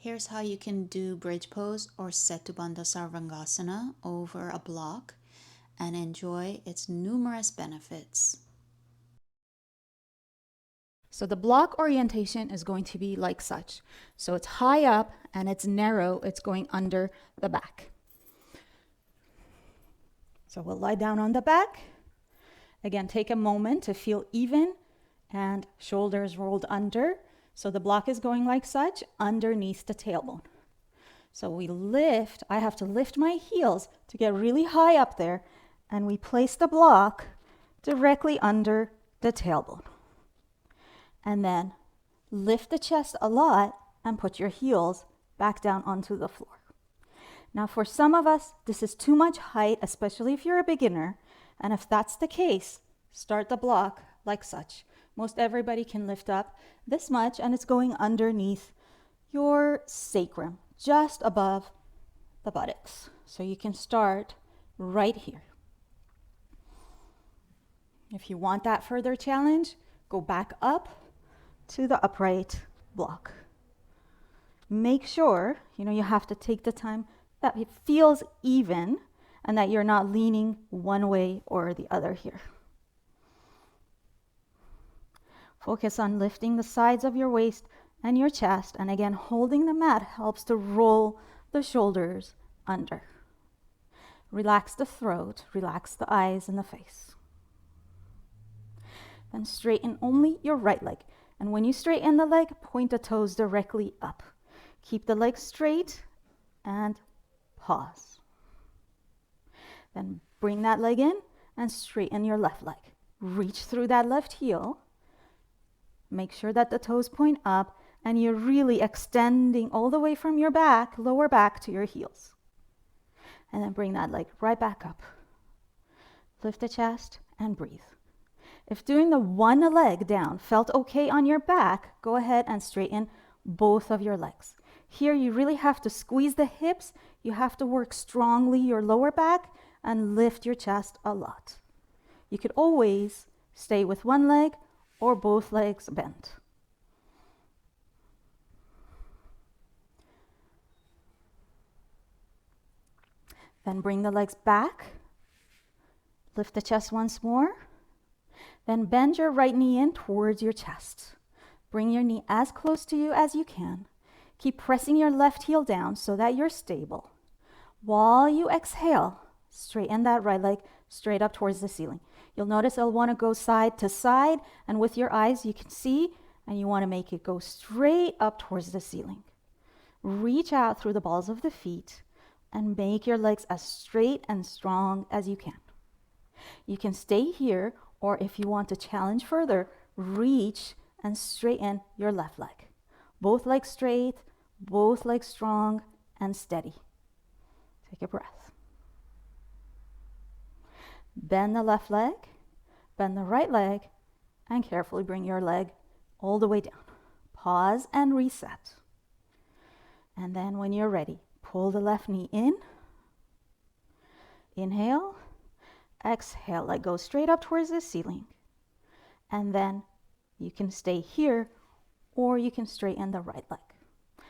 Here's how you can do bridge pose or Setu Bandha Sarvangasana over a block and enjoy its numerous benefits. So the block orientation is going to be like such. So it's high up and it's narrow, it's going under the back. So we'll lie down on the back. Again, take a moment to feel even and shoulders rolled under. So the block is going like such underneath the tailbone. So we lift, I have to lift my heels to get really high up there, and we place the block directly under the tailbone. And then lift the chest a lot and put your heels back down onto the floor. Now for some of us, this is too much height, especially if you're a beginner. And if that's the case, start the block like such. Most everybody can lift up this much, and it's going underneath your sacrum, just above the buttocks. So you can start right here. If you want that further challenge, go back up to the upright block. Make sure, you have to take the time that it feels even and that you're not leaning one way or the other here. Focus on lifting the sides of your waist and your chest, and again, holding the mat helps to roll the shoulders under. Relax the throat, relax the eyes and the face. Then straighten only your right leg. And when you straighten the leg, point the toes directly up. Keep the leg straight and pause. Then bring that leg in and straighten your left leg. Reach through that left heel. Make sure that the toes point up and you're really extending all the way from your back, lower back to your heels. And then bring that leg right back up. Lift the chest and breathe. If doing the one leg down felt okay on your back, go ahead and straighten both of your legs. Here you really have to squeeze the hips. You have to work strongly your lower back and lift your chest a lot. You could always stay with one leg or both legs bent. Then bring the legs back. Lift the chest once more. Then bend your right knee in towards your chest. Bring your knee as close to you as you can. Keep pressing your left heel down so that you're stable. While you exhale, straighten that right leg straight up towards the ceiling. You'll notice it'll want to go side to side, and with your eyes you can see, and you want to make it go straight up towards the ceiling. Reach out through the balls of the feet and make your legs as straight and strong as you can. You can stay here, or if you want to challenge further, reach and straighten your left leg. Both legs straight, both legs strong and steady. Take a breath. Bend the left leg, bend the right leg, and carefully bring your leg all the way down. Pause and reset. And then when you're ready, pull the left knee in. Inhale. Exhale, leg goes straight up towards the ceiling. And then you can stay here, or you can straighten the right leg.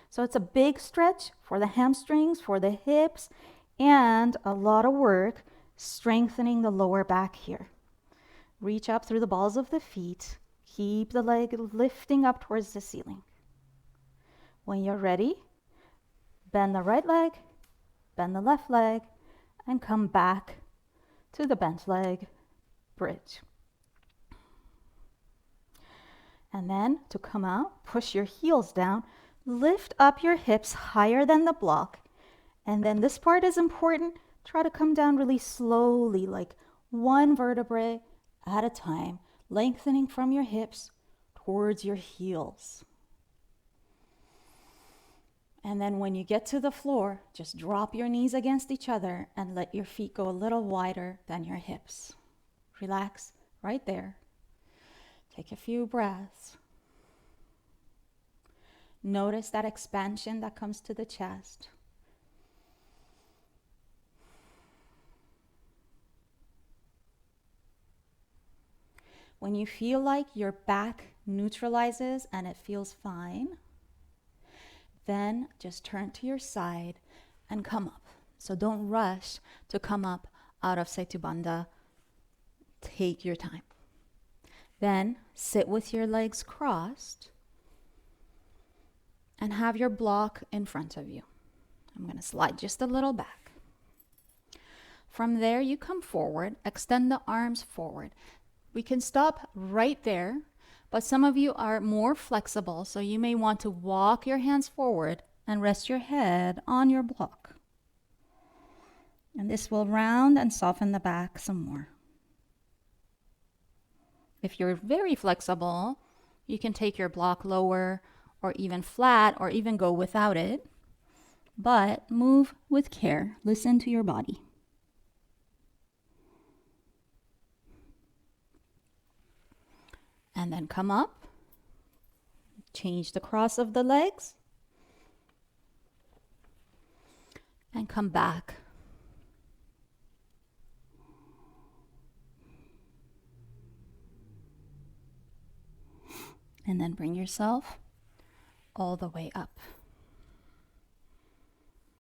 So it's a big stretch for the hamstrings, for the hips, and a lot of work strengthening the lower back here. Reach up through the balls of the feet. Keep the leg lifting up towards the ceiling. When you're ready, bend the right leg, bend the left leg, and come back to the bent leg bridge. And then to come out, push your heels down, lift up your hips higher than the block. And then this part is important. Try to come down really slowly, like one vertebrae at a time, lengthening from your hips towards your heels. And then when you get to the floor, just drop your knees against each other and let your feet go a little wider than your hips. Relax right there. Take a few breaths. Notice that expansion that comes to the chest. When you feel like your back neutralizes and it feels fine, Then just turn to your side and come up. So don't rush to come up out of Setu Bandha. Take your time. Then sit with your legs crossed and have your block in front of you. I'm going to slide just a little back. From there, you come forward, extend the arms forward. We can stop right there, but some of you are more flexible, so you may want to walk your hands forward and rest your head on your block. And this will round and soften the back some more. If you're very flexible, you can take your block lower or even flat or even go without it. But move with care. Listen to your body. And then come up. Change the cross of the legs. And come back. And then bring yourself all the way up.